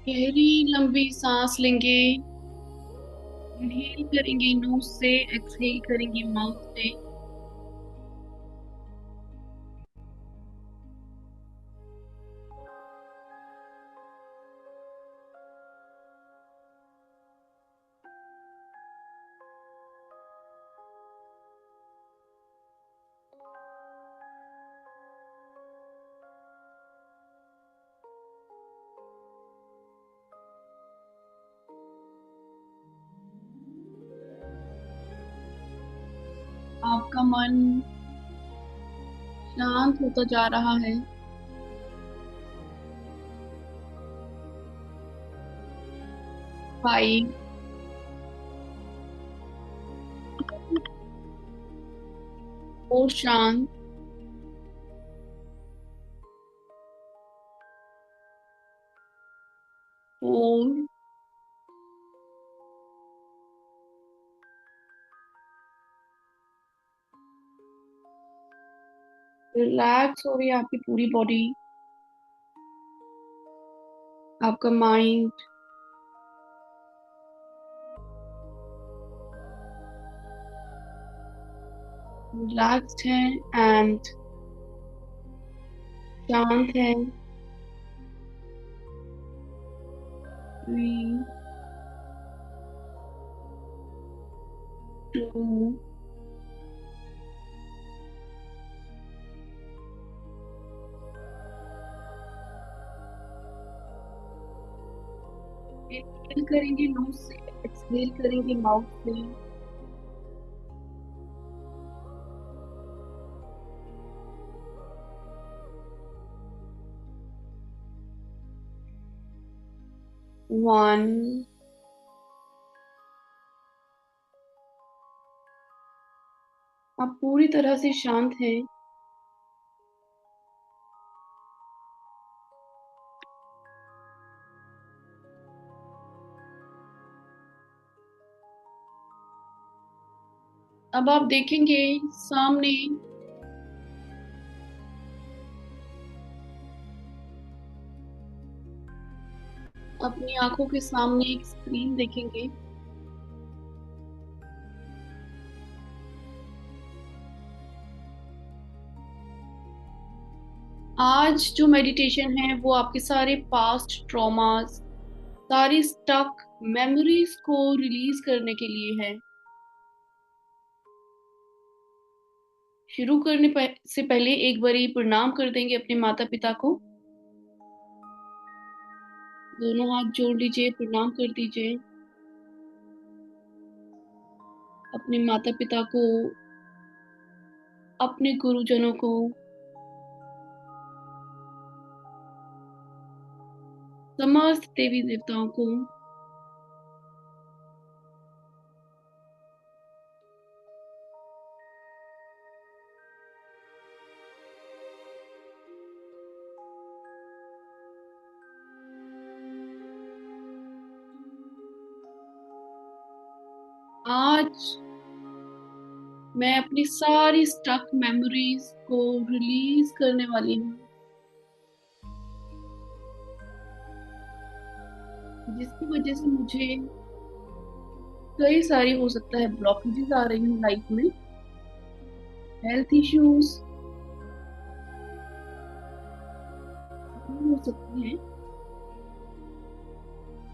गहरी लंबी सांस लेंगे। इनहेल करेंगे नोज से, एक्सहेल करेंगे माउथ से। आपका मन शांत होता जा रहा है। 5। और शांत। 4। रिलैक्स हो रही है आपकी पूरी बॉडी। आपका माइंड रिलैक्स्ड है एंड शांत है। 3, 2। इनहेल करेंगे नोज से, एक्सहेल करेंगे माउथ से। 1। आप पूरी तरह से शांत हैं। अब आप देखेंगे सामने अपनी आंखों के सामने एक स्क्रीन देखेंगे। आज जो मेडिटेशन है वो आपके सारे पास्ट ट्रॉमास, सारी स्टक मेमोरीज को रिलीज करने के लिए है। शुरू करने से पहले एक बारी प्रणाम कर देंगे अपने माता पिता को। दोनों हाथ जोड़ लीजिए, प्रणाम कर दीजिए अपने माता पिता को, अपने गुरुजनों को, समस्त देवी देवताओं को। आज मैं अपनी सारी स्टक मेमोरीज को रिलीज करने वाली हूँ, जिसकी वजह से मुझे कई सारी हो सकता है ब्लॉकेजेस आ रही हैं लाइफ में। हेल्थ इश्यूज हो सकते हैं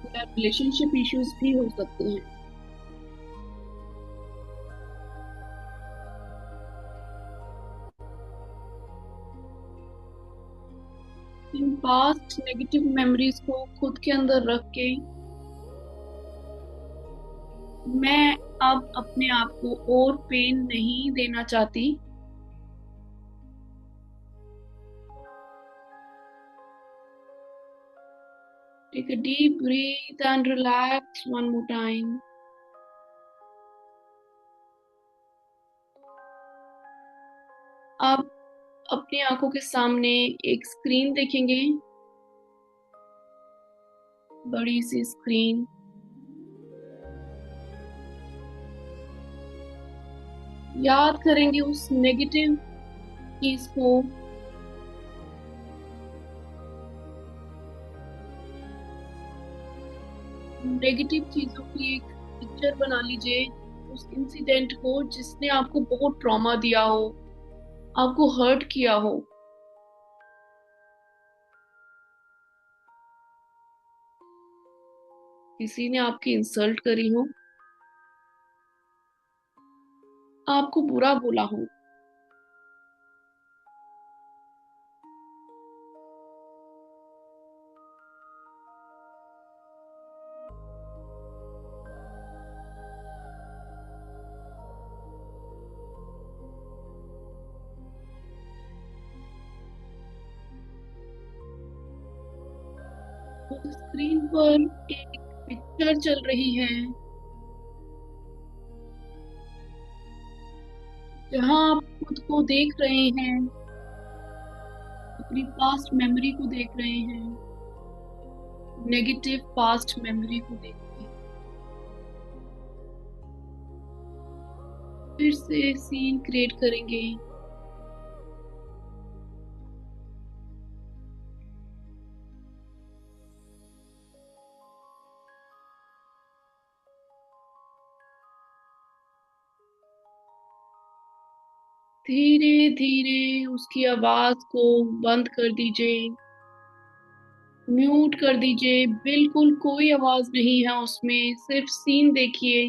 या रिलेशनशिप इश्यूज भी हो सकते हैं। इन पास्ट नेगेटिव मेमोरीज को खुद के अंदर रख के मैं अब अपने आप को और पेन नहीं देना चाहती। Take a deep breath and relax one more time. आप अपनी आंखों के सामने एक स्क्रीन देखेंगे, बड़ी सी स्क्रीन। याद करेंगे उस नेगेटिव चीज को, नेगेटिव चीजों की एक पिक्चर बना लीजिए, उस इंसिडेंट को जिसने आपको बहुत ट्रॉमा दिया हो, आपको हर्ट किया हो। किसी ने आपकी इंसल्ट करी हो, आपको बुरा बोला हो। तो स्क्रीन पर एक पिक्चर चल रही है जहां आप खुद को देख रहे हैं, अपनी पास्ट मेमोरी को देख रहे हैं, नेगेटिव पास्ट मेमोरी को देख रहे हैं। फिर से सीन क्रिएट करेंगे। धीरे धीरे उसकी आवाज को बंद कर दीजिए, म्यूट कर दीजिए। बिल्कुल कोई आवाज नहीं है उसमें, सिर्फ सीन देखिए।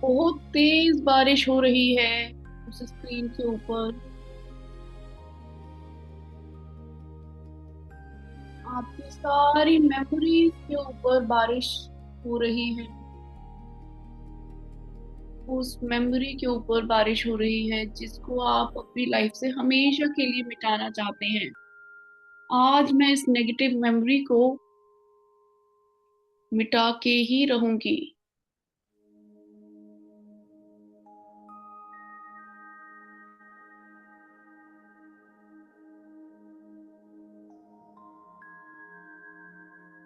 बहुत तेज बारिश हो रही है उस स्क्रीन के ऊपर। आपकी सारी मेमोरीज के ऊपर बारिश हो रही है, उस मेमोरी के ऊपर बारिश हो रही है जिसको आप अपनी लाइफ से हमेशा के लिए मिटाना चाहते हैं। आज मैं इस नेगेटिव मेमोरी को मिटा के ही रहूंगी।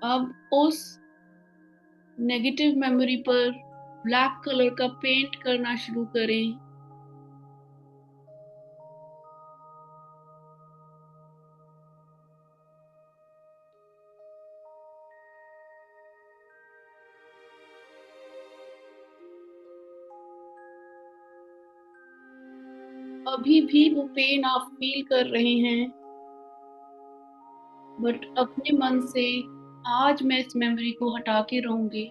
अब उस नेगेटिव मेमोरी पर ब्लैक कलर का पेंट करना शुरू करें। अभी भी वो पेन आप फील कर रहे हैं, बट अपने मन से आज मैं इस मेमोरी को हटा के रहूंगी।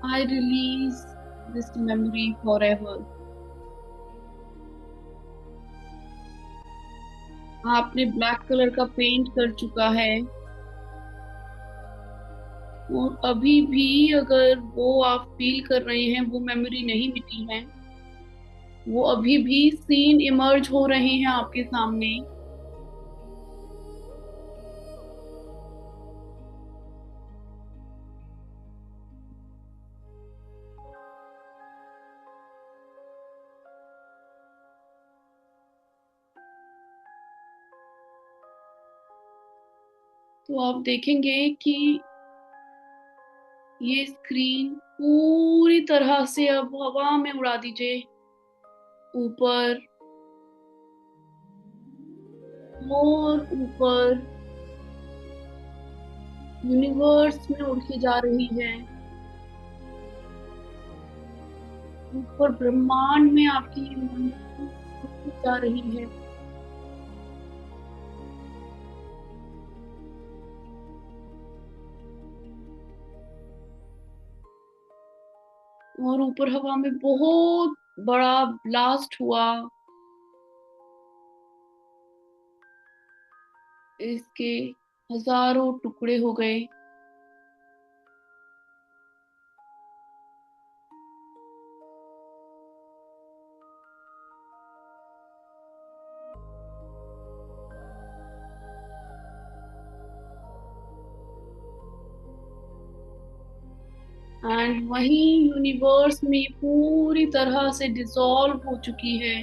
I release this memory for ever. आपने ब्लैक कलर का पेंट कर चुका है, और अभी भी अगर वो आप फील कर रहे हैं वो मेमोरी नहीं मिटी है, वो अभी भी सीन इमर्ज हो रहे हैं आपके सामने। तो आप देखेंगे कि ये स्क्रीन पूरी तरह से अब हवा में उड़ा दीजिए, ऊपर और ऊपर यूनिवर्स में उड़ के जा रही है। ऊपर ब्रह्मांड में आपकी ये मन उड़ के जा रही है। और ऊपर हवा में बहुत बड़ा ब्लास्ट हुआ, इसके हजारों टुकड़े हो गए। एंड वही यूनिवर्स में पूरी तरह से डिसॉल्व हो चुकी है।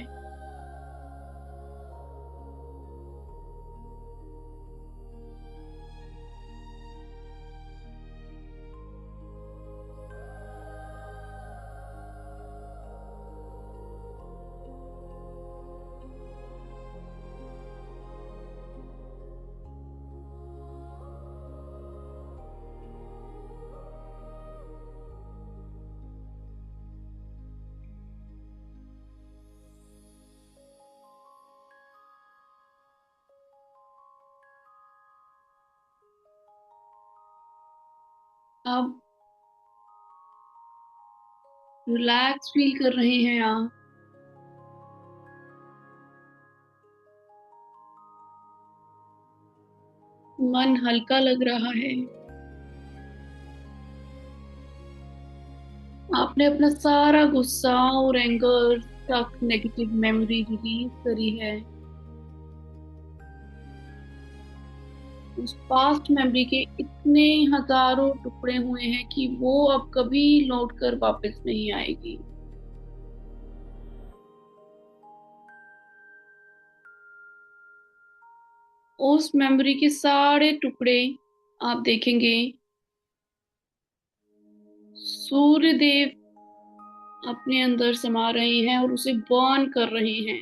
आप रिलैक्स फील कर रहे हैं आप। मन हल्का लग रहा है। आपने अपना सारा गुस्सा और एंगर तक नेगेटिव मेमोरी रिलीज करी है। उस पास्ट मेमोरी के इतने हजारों टुकड़े हुए हैं कि वो अब कभी लौट कर वापस नहीं आएगी। उस मेमोरी के सारे टुकड़े आप देखेंगे सूर्य देव अपने अंदर समा रहे हैं और उसे बर्न कर रहे हैं।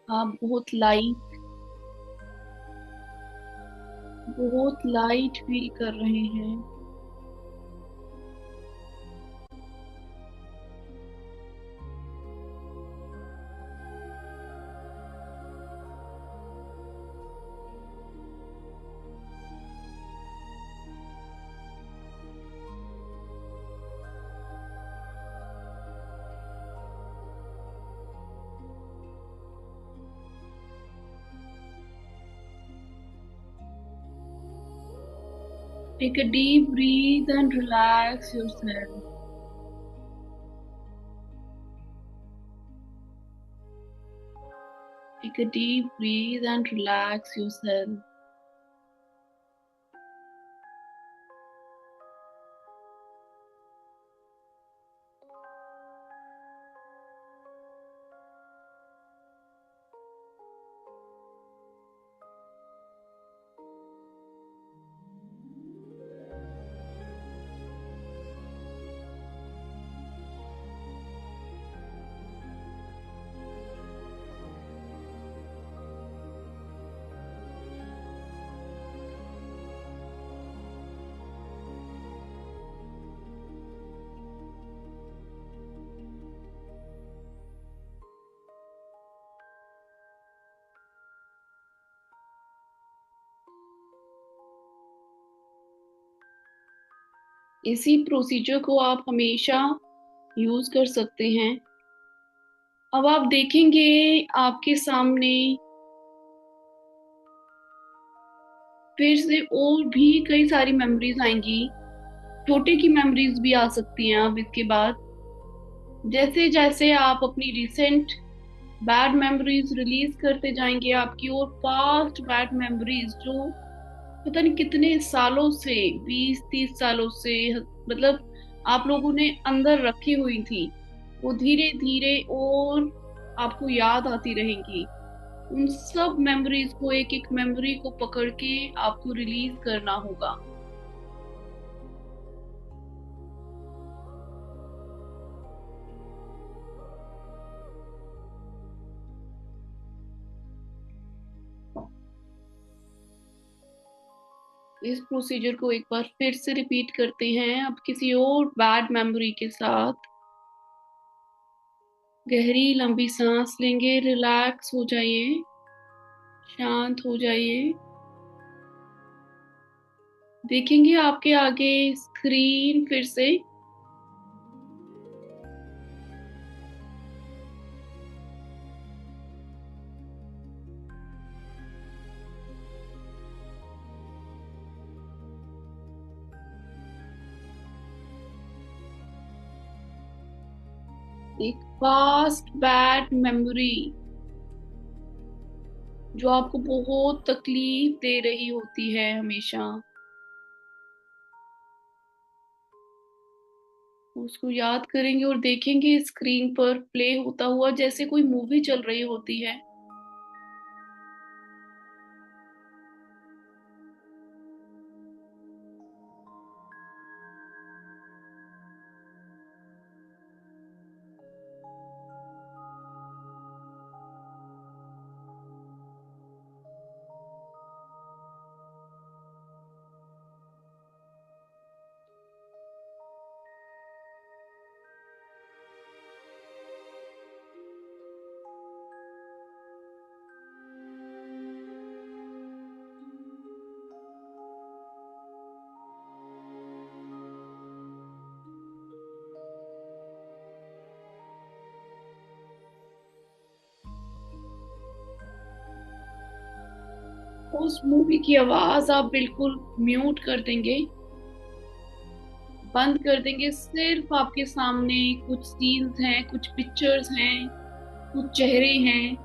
आप बहुत लाइट फील कर रहे हैं। Take a deep breath and relax yourself. Take a deep breath and relax yourself. इसी प्रोसीजर को आप हमेशा यूज कर सकते हैं। अब आप देखेंगे आपके सामने फिर से और भी कई सारी मेमोरीज आएंगी। छोटे की मेमोरीज भी आ सकती हैं अब इसके बाद। जैसे जैसे आप अपनी रिसेंट बैड मेमोरीज रिलीज करते जाएंगे आपकी, और पास्ट बैड मेमोरीज जो पता नहीं कितने सालों से, 20-30 सालों से, मतलब आप लोगों ने अंदर रखी हुई थी, वो धीरे धीरे और आपको याद आती रहेंगी। उन सब मेमोरीज को, एक एक मेमोरी को पकड़ के आपको रिलीज करना होगा। इस प्रोसीजर को एक बार फिर से रिपीट करते हैं, अब किसी और बैड मेमोरी के साथ। गहरी लंबी सांस लेंगे, रिलैक्स हो जाइए, शांत हो जाइए। देखेंगे आपके आगे स्क्रीन फिर से। एक पास्ट बैड मेमोरी जो आपको बहुत तकलीफ दे रही होती है हमेशा, उसको याद करेंगे और देखेंगे स्क्रीन पर प्ले होता हुआ जैसे कोई मूवी चल रही होती है। उस मूवी की आवाज आप बिल्कुल म्यूट कर देंगे, बंद कर देंगे। सिर्फ आपके सामने कुछ सीन्स हैं, कुछ पिक्चर्स हैं, कुछ चेहरे हैं,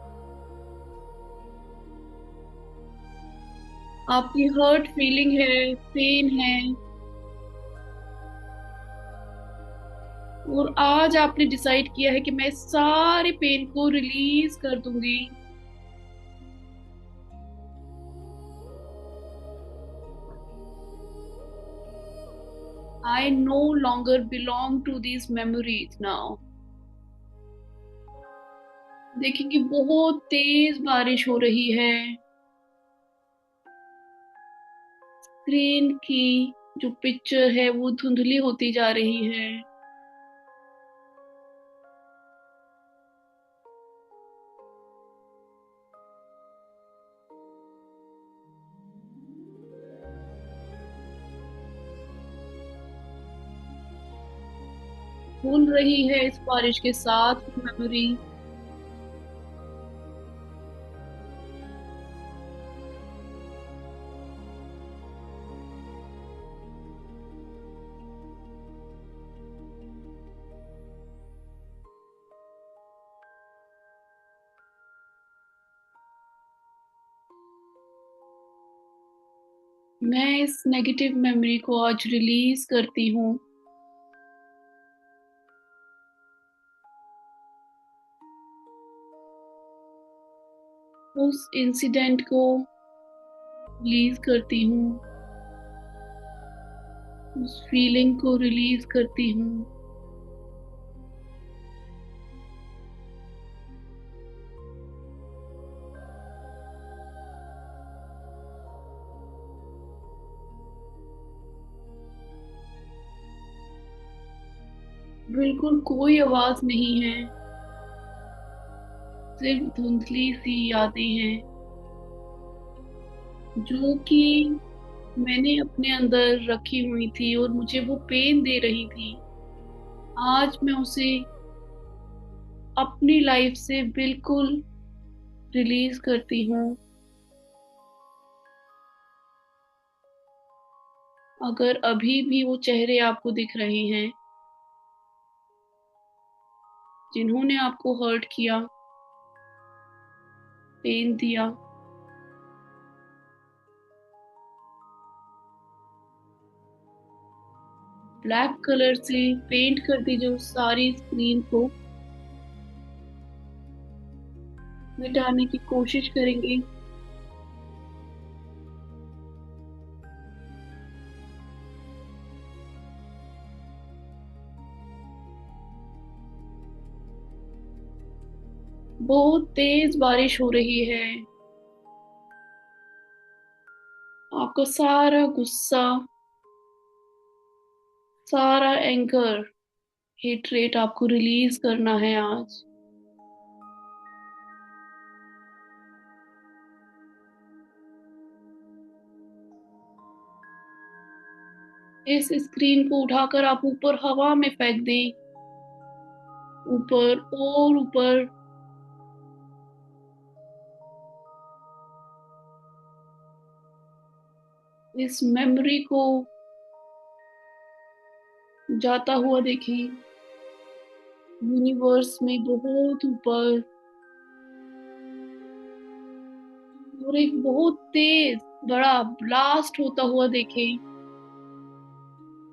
आपकी हर्ट फीलिंग है, पेन है। और आज आपने डिसाइड किया है कि मैं सारे पेन को रिलीज कर दूंगी। I no longer belong to these memories now. देखेंगे बहुत तेज बारिश हो रही है। स्क्रीन की जो पिक्चर है वो धुंधली होती जा रही है। भूल रही है इस बारिश के साथ मेमोरी। मैं इस नेगेटिव मेमोरी को आज रिलीज करती हूँ। उस इंसिडेंट को रिलीज करती हूँ। उस फीलिंग को रिलीज करती हूँ। बिल्कुल कोई आवाज नहीं है, सिर्फ धुंधली सी यादें हैं जो कि मैंने अपने अंदर रखी हुई थी और मुझे वो पेन दे रही थी। आज मैं उसे अपनी लाइफ से बिल्कुल रिलीज करती हूँ। अगर अभी भी वो चेहरे आपको दिख रहे हैं जिन्होंने आपको हर्ट किया, पेन दिया, ब्लैक कलर से पेंट कर दीजिए उस सारी स्क्रीन को। मिटाने की कोशिश करेंगे। बहुत तेज बारिश हो रही है। आपका सारा गुस्सा, सारा एंगर, हेट्रेट आपको रिलीज करना है आज। इस स्क्रीन को उठाकर आप ऊपर हवा में फेंक दें, ऊपर और ऊपर। इस मेमोरी को जाता हुआ देखें, यूनिवर्स में बहुत ऊपर। और एक बहुत तेज बड़ा ब्लास्ट होता हुआ देखें।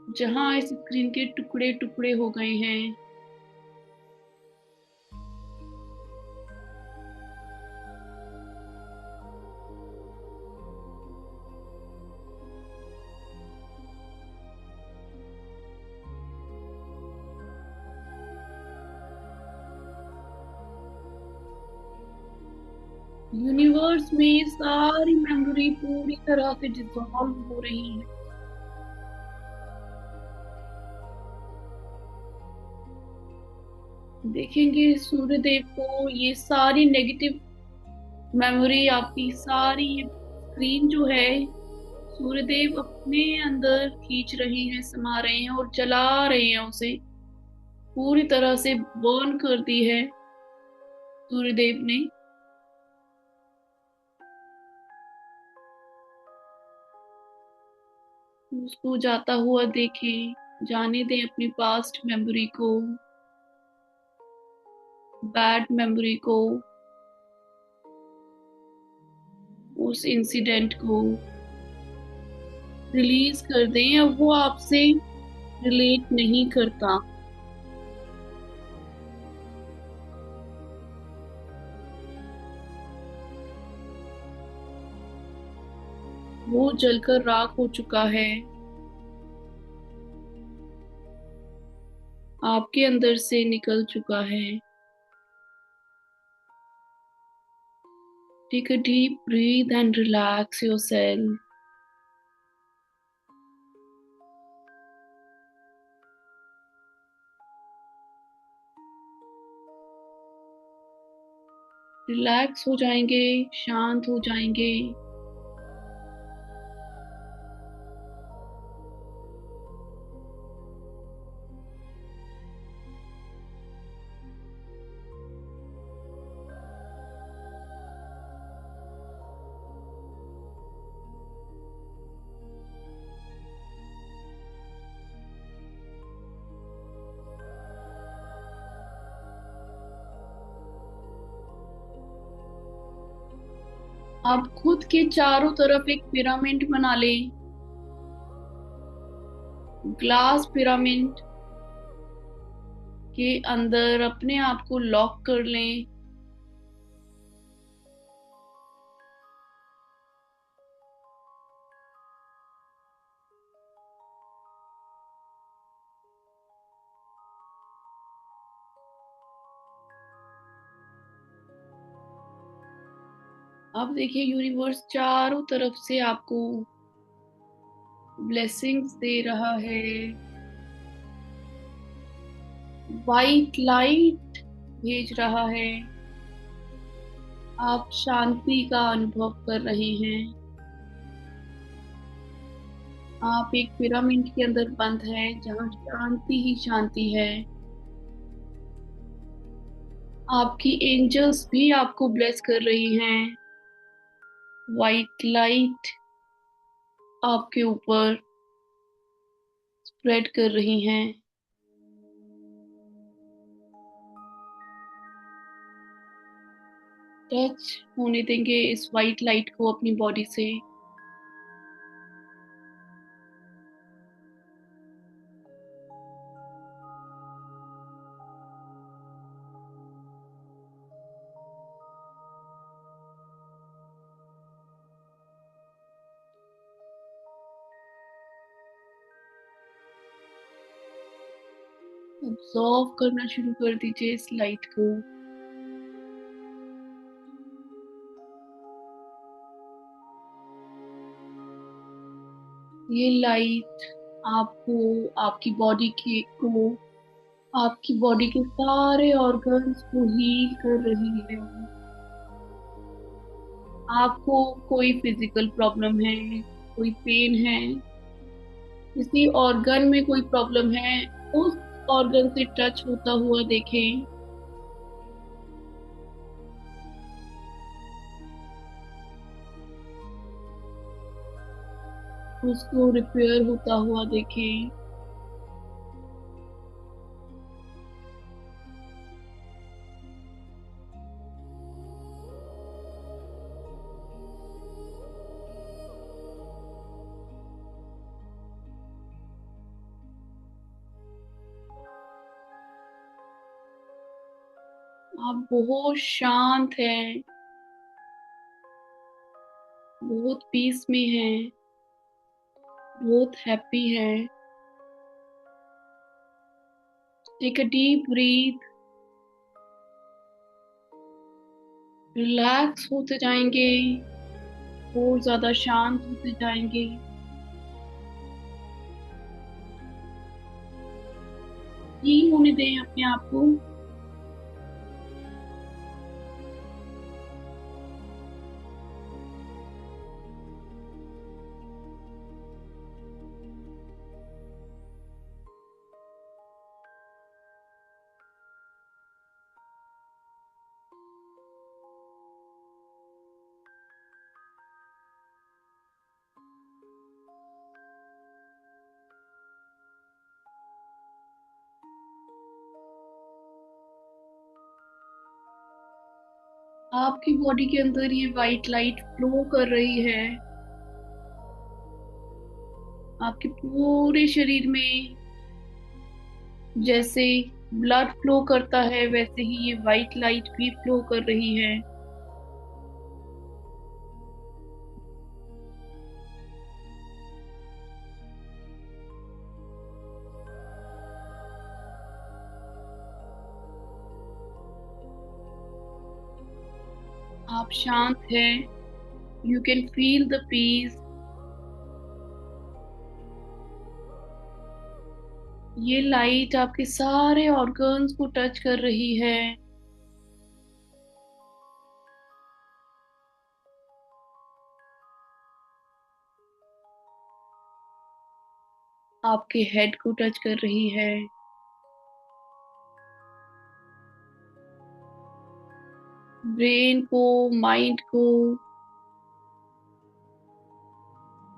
जहां इस स्क्रीन के टुकड़े टुकड़े हो गए हैं, यूनिवर्स में सारी मेमोरी पूरी तरह से डिसॉल्व हो रही है। देखेंगे सूर्यदेव को ये सारी नेगेटिव मेमोरी, आपकी सारी ये स्क्रीन जो है, सूर्यदेव अपने अंदर खींच रहे हैं, समा रहे हैं और जला रहे हैं उसे। पूरी तरह से बर्न कर दी है सूर्यदेव ने। उसको जाता हुआ देखें, जाने दें अपनी पास्ट मेमोरी को, बैड मेमोरी को, उस इंसिडेंट को रिलीज कर दें। अब वो आपसे रिलेट नहीं करता। वो जलकर राख हो चुका है। आपके अंदर से निकल चुका है। Take a deep breath and relax yourself. Relax हो जाएंगे, शांत हो जाएंगे। आप खुद के चारों तरफ एक पिरामिड बना लें, ग्लास पिरामिड के अंदर अपने आप को लॉक कर लें। अब देखिए यूनिवर्स चारों तरफ से आपको ब्लेसिंग्स दे रहा है, वाइट लाइट भेज रहा है। आप शांति का अनुभव कर रहे हैं। आप एक पिरामिड के अंदर बंद है जहां शांति ही शांति है। आपकी एंजल्स भी आपको ब्लेस कर रही हैं। वाइट लाइट आपके ऊपर स्प्रेड कर रही हैं। टच होने देंगे इस वाइट लाइट को अपनी बॉडी से। ऑब्जर्व करना शुरू कर दीजिए इस लाइट को। ये लाइट आपको, आपकी बॉडी के को, आपकी बॉडी के सारे ऑर्गन्स को हील कर रही है। आपको कोई फिजिकल प्रॉब्लम है, कोई पेन है, किसी ऑर्गन में कोई प्रॉब्लम है, उस ऑर्गन से टच होता हुआ देखें। उसको रिपेयर होता हुआ देखें। आप बहुत शांत हैं, बहुत पीस में हैं, बहुत हैप्पी हैं। Take a deep breath, relax होते जाएंगे और ज्यादा शांत होते जाएंगे। हील होने दें अपने आप को। आपकी बॉडी के अंदर ये वाइट लाइट फ्लो कर रही है, आपके पूरे शरीर में जैसे ब्लड फ्लो करता है वैसे ही ये वाइट लाइट भी फ्लो कर रही है। आप शांत हैं, you can feel the peace. ये लाइट आपके सारे ऑर्गन्स को टच कर रही है, आपके हेड को टच कर रही है, ब्रेन को, माइंड को,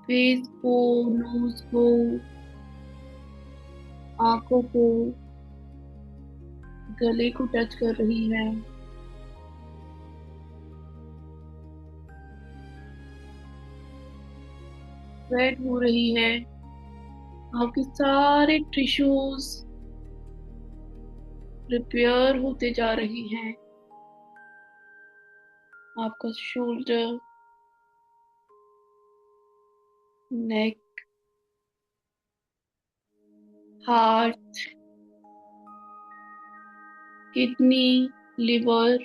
फेस को, नोज को, आंखों को, गले को टच कर रही है। स्वेट हो रही है, आपके सारे टिश्यूज रिपेयर होते जा रही हैं। आपका shoulder, neck, heart, kidney, liver,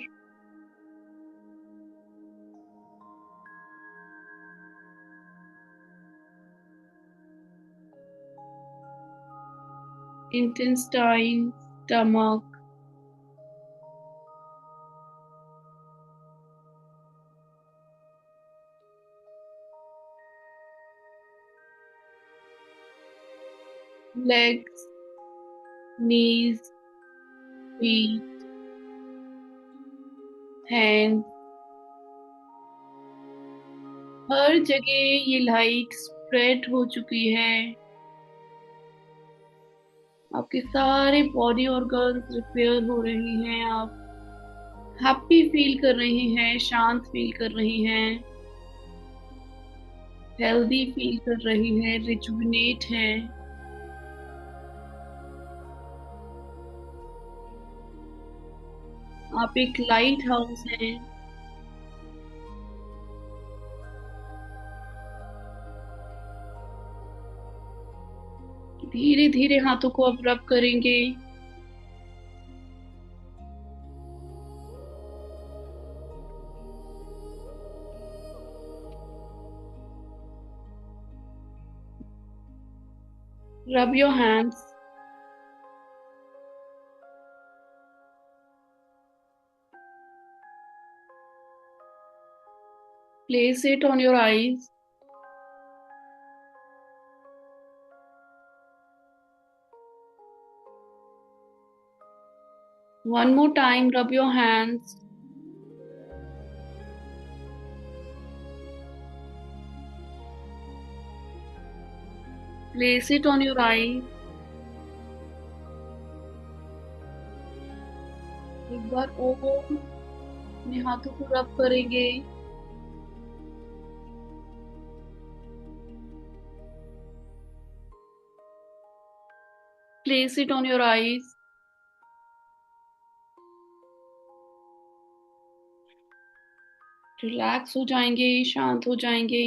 intestine, stomach, legs, knees, feet, hand, हर जगह ये लाइट स्प्रेड हो चुकी है। आपके सारे बॉडी ऑर्गन्स रिपेयर हो रहे हैं। आप हैप्पी फील कर रहे हैं, शांत फील कर रहे हैं, हेल्दी फील कर रहे हैं, रिजुविनेट हैं। आप एक लाइट हाउस हैं। धीरे धीरे हाथों को अब रब करेंगे। Rub your hands, place it on your eyes. One more time, rub your hands. Place it on your eyes. एक बार और अपने हाथों को रब करेंगे। Place it on your eyes. Relax हो जाएंगे, शांत हो जाएंगे।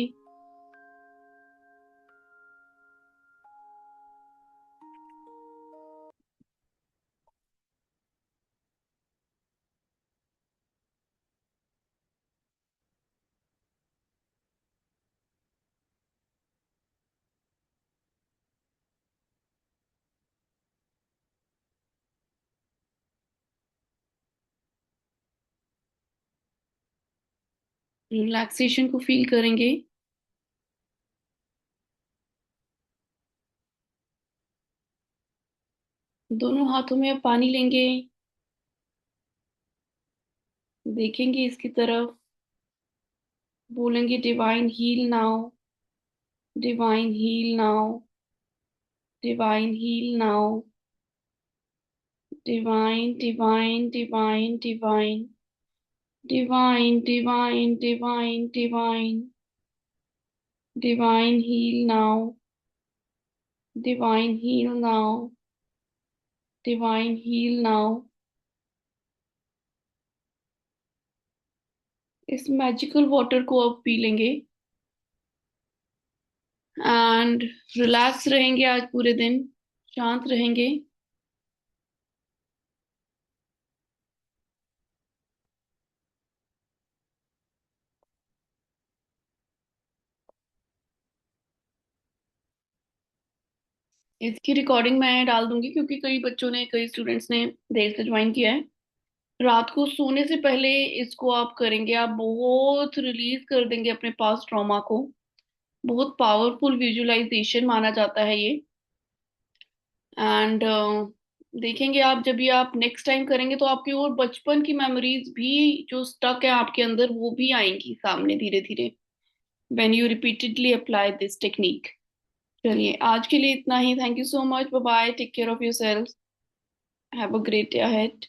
रिलैक्सेशन को फील करेंगे। दोनों हाथों में अब पानी लेंगे, देखेंगे इसकी तरफ, बोलेंगे divine heal now, divine heal now, divine heal now, divine divine divine divine divine divine divine divine divine heal now, divine heal now, divine heal now. इस मैजिकल वाटर को अब पी लेंगे एंड रिलैक्स रहेंगे आज पूरे दिन, शांत रहेंगे। इसकी रिकॉर्डिंग मैं डाल दूंगी क्योंकि कई स्टूडेंट्स ने देर से ज्वाइन किया है। रात को सोने से पहले इसको आप करेंगे, आप बहुत रिलीज कर देंगे अपने पास्ट ट्रॉमा को। बहुत पावरफुल विजुअलाइजेशन माना जाता है ये। एंड देखेंगे आप, जब ये आप नेक्स्ट टाइम करेंगे तो आपकी और बचपन की मेमोरीज भी जो स्टक है आपके अंदर वो भी आएंगी सामने धीरे धीरे, when you repeatedly apply this technique. चलिए आज के लिए इतना ही। Thank you so much, bye bye, take care of your self, have a great day ahead.